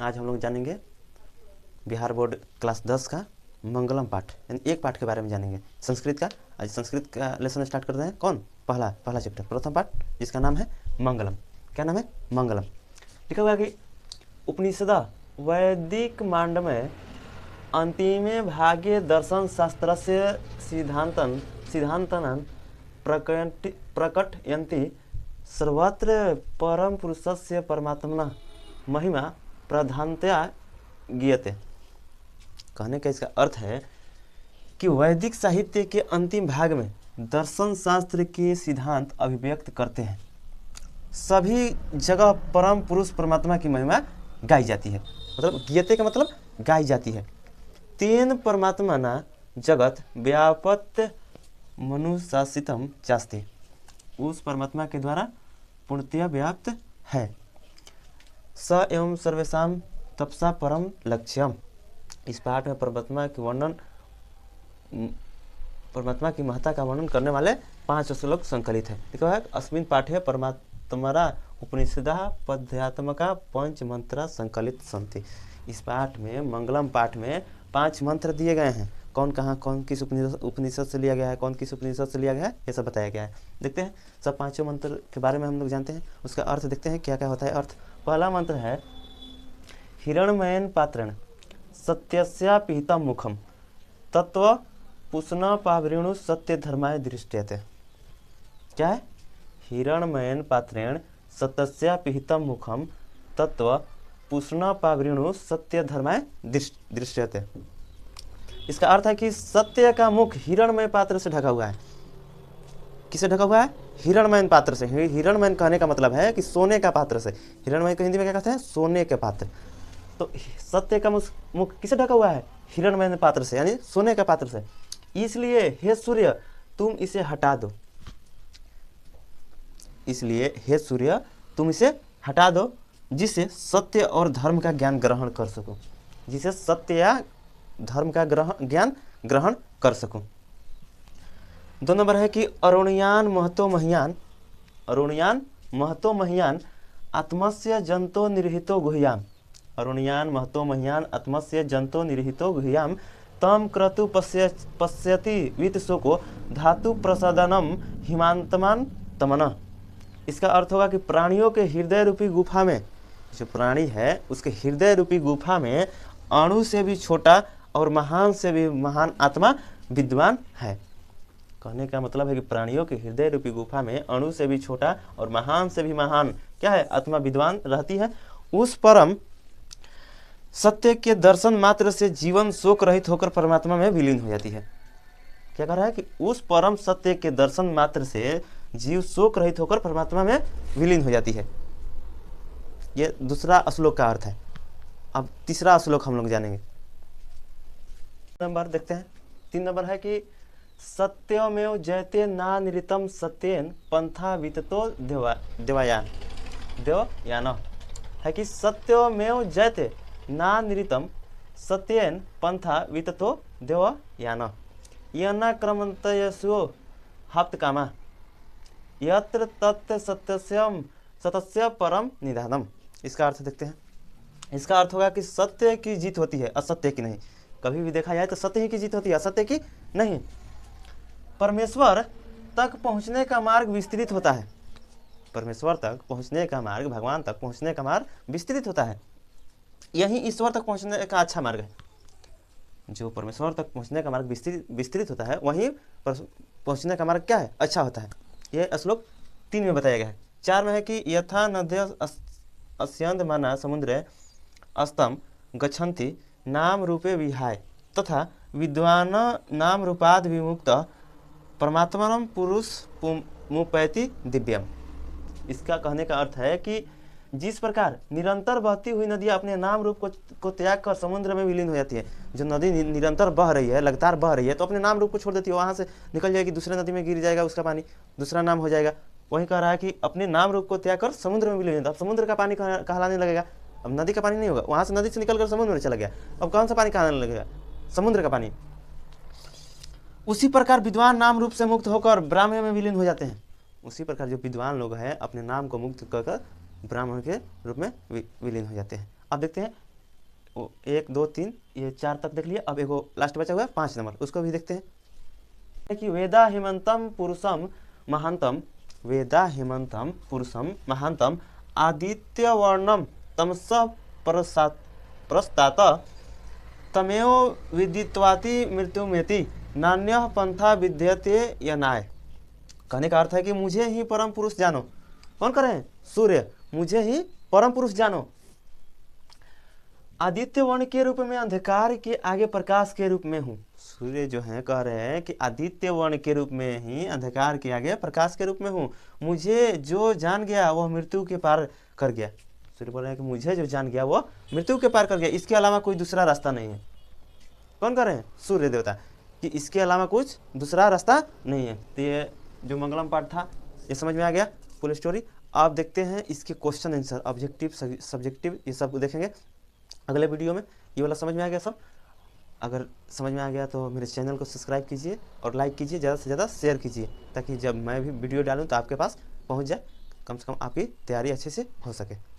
आज हम लोग जानेंगे बिहार बोर्ड क्लास 10 का मंगलम पाठ, यानी एक पाठ के बारे में जानेंगे संस्कृत का। आज संस्कृत का लेसन स्टार्ट करते हैं। कौन? पहला चैप्टर, प्रथम पाठ, जिसका नाम है मंगलम। क्या नाम है? मंगलम। लिखा हुआ है कि उपनिषद वैदिक मांडव्य अंतिमे भागे दर्शन शास्त्रस्य सिद्धान्तन प्रकटयन्ति सर्वत्र परम पुरुषस्य परमात्मनः महिमा प्रधानतया गीयते। कहने का इसका अर्थ है कि वैदिक साहित्य के अंतिम भाग में दर्शन शास्त्र के सिद्धांत अभिव्यक्त करते हैं। सभी जगह परम पुरुष परमात्मा की महिमा गाई जाती है। मतलब गीयते का मतलब गाई जाती है। तेन परमात्मना जगत व्यापत मनुशासितम चास्ते, उस परमात्मा के द्वारा पूर्णतया व्याप्त है। स एवं सर्वेषां तपसा परम लक्ष्यम। इस पाठ में परमात्मा की वर्णन, परमात्मा की महत्ता का वर्णन करने वाले 5 श्लोक संकलित है। देखो है अस्मिन् पाठे परमात्मरा उपनिषदः पद्यात्मका 5 मंत्रा संकलित सन्ति। इस पाठ में, मंगलम पाठ में 5 मंत्र दिए गए हैं। कौन कहाँ, कौन किस उपनिषद से लिया गया है, कौन किस उपनिषद से लिया गया है, ये सब बताया गया है। देखते हैं सब 5 मंत्र के बारे में हम लोग जानते हैं। उसका अर्थ देखते हैं क्या क्या होता है अर्थ। पहला मंत्र है हिरण्मयेन पात्रेण सत्यस्या पिहितं मुखम तत्व पुष्ण पावृणु सत्य धर्माय दृष्टयते। क्या है? हिरण्मयेन पात्रेण सत्यस्या पिहितं मुखम तत्व पुष्ण पावृणु सत्य धर्माय दृष्टयते। इसका अर्थ है कि सत्य का मुख हिरणमय पात्र से ढका हुआ है। किससे ढका हुआ है? हिरणमय पात्र से। हिरणमय कहने का मतलब है कि सोने का पात्र से। हिरणमय को हिंदी में क्या कहते हैं? सोने के पात्र। तो सत्य का मुख किससे ढका हुआ है? हिरणमय पात्र से, यानी सोने का पात्र से। इसलिए हे सूर्य तुम इसे हटा दो। इसलिए हे सूर्य तुम इसे हटा दो, जिससे सत्य और धर्म का ज्ञान ग्रहण कर सको। जिसे सत्य या धर्म का ज्ञान ग्रहण कर सकूं। 2 नंबर है कि अरुणयान महतो महियान, अरुणयान महतो महियान आत्मस्य जंतो निरहितो गुह्याम। अरुणयान महतो महियान आत्मस्य जंतो निरहितो गुह्याम तम क्रतु पश्यति वित्तशोको धातु प्रसादनम हिमांतमान तमन। इसका अर्थ होगा कि प्राणियों के हृदय रूपी गुफा में, जो प्राणी है उसके हृदय रूपी गुफा में अणु से भी छोटा और महान से भी महान आत्मा विद्वान है। कहने का मतलब है कि प्राणियों के हृदय रूपी गुफा में अणु से भी छोटा और महान से भी महान क्या है? आत्मा विद्वान रहती है। उस परम सत्य के दर्शन मात्र से जीवन शोक रहित होकर परमात्मा में विलीन हो जाती है। क्या कह रहा है कि उस परम सत्य के दर्शन मात्र से जीव शोक रहित होकर परमात्मा में विलीन हो जाती है। ये दूसरा श्लोक का अर्थ है। अब तीसरा श्लोक हम लोग जानेंगे। नंबर देखते हैं। 3 नंबर है कि सत्यमेव जयते ना निरितम सत्येन पंथा विततो देवयान है कि सत्यमेव जयते ना निरितम सत्येन पंथा विततो देवयान यना क्रमन्तयसो हप्तकामा यत्र तत् सत्यस्य परम निधानम। इसका अर्थ देखते हैं। इसका अर्थ होगा कि सत्य की जीत होती है, असत्य की नहीं। कभी भी देखा जाए तो सत्य ही की जीत होती है, असत्य की नहीं। परमेश्वर तक पहुंचने का मार्ग विस्तृत होता है। परमेश्वर तक पहुंचने का मार्ग, भगवान तक पहुंचने का मार्ग विस्तृत होता है। यही ईश्वर तक पहुंचने का अच्छा मार्ग है। जो परमेश्वर तक पहुंचने का मार्ग विस्तृत होता है, वहीं पहुंचने का मार्ग क्या है? अच्छा होता है। यह श्लोक 3 में बताया गया है। 4 में है कि यथा नद्य अस्यन्द माना समुद्रे अस्तम गच्छन्ति नाम रूपे विहाय तथा विद्वान नाम रूपाद विमुक्त परमात्मा पुरुष मुपैति दिव्यम। इसका कहने का अर्थ है कि जिस प्रकार निरंतर बहती हुई नदियाँ अपने नाम रूप को त्याग कर समुद्र में विलीन हो जाती है। जो नदी निरंतर बह रही है, लगातार बह रही है, तो अपने नाम रूप को छोड़ देती है, वहाँ से निकल जाएगी, दूसरे नदी में गिर जाएगा, उसका पानी दूसरा नाम हो जाएगा। वही कह रहा है कि अपने नाम रूप को त्याग कर समुद्र में विलीन हो जाता है। अब समुद्र का पानी कहलाने लगेगा, अब नदी का पानी नहीं होगा। वहाँ से नदी से निकलकर समुद्र में चला गया, अब कौन सा पानी कहलाने लगेगा? समुद्र का पानी। उसी प्रकार विद्वान नाम रूप से मुक्त होकर ब्राह्मण में विलीन हो जाते हैं। उसी प्रकार जो विद्वान लोग हैं अपने नाम को मुक्त कर ब्राह्मण के रूप में विलीन हो जाते हैं। अब देखते हैं 1 2 3 ये 4 तक देख लिए। अब एगो लास्ट बचा हुआ है 5 नंबर, उसको भी देखते हैं कि वेदा हिमंतम पुरुषम महांतम, वेदा हिमंतम पुरुषम महांतम आदित्य वर्णम तमस प्रस्तात तमेव विदित्वाति मृत्युमेति नान्यः पंथा विद्यते यनाय। कहने का अर्थ है कि मुझे ही परम पुरुष जानो। कौन कह रहे हैं? सूर्य। मुझे ही परम पुरुष जानो। आदित्य वर्ण के रूप में अंधकार के आगे प्रकाश के रूप में हूँ। सूर्य जो है कह रहे हैं कि आदित्य वर्ण के रूप में ही अंधकार के आगे प्रकाश के रूप में हूँ। मुझे जो जान गया वह मृत्यु के पार कर गया। सूर्य बोल रहे हैं कि मुझे जो जान गया वह मृत्यु के पार कर गया, इसके अलावा कोई दूसरा रास्ता नहीं है। कौन कह रहे हैं? सूर्य देवता, कि इसके अलावा कुछ दूसरा रास्ता नहीं है। तो ये जो मंगलम पाठ था ये समझ में आ गया फुल स्टोरी। आप देखते हैं इसके क्वेश्चन आंसर, ऑब्जेक्टिव सब्जेक्टिव, ये सब देखेंगे अगले वीडियो में। ये वाला समझ में आ गया सब? अगर समझ में आ गया तो मेरे चैनल को सब्सक्राइब कीजिए और लाइक कीजिए, ज़्यादा से ज़्यादा शेयर कीजिए, ताकि जब मैं भी वीडियो डालूँ तो आपके पास पहुंच जाए, कम से कम आपकी तैयारी अच्छे से हो सके।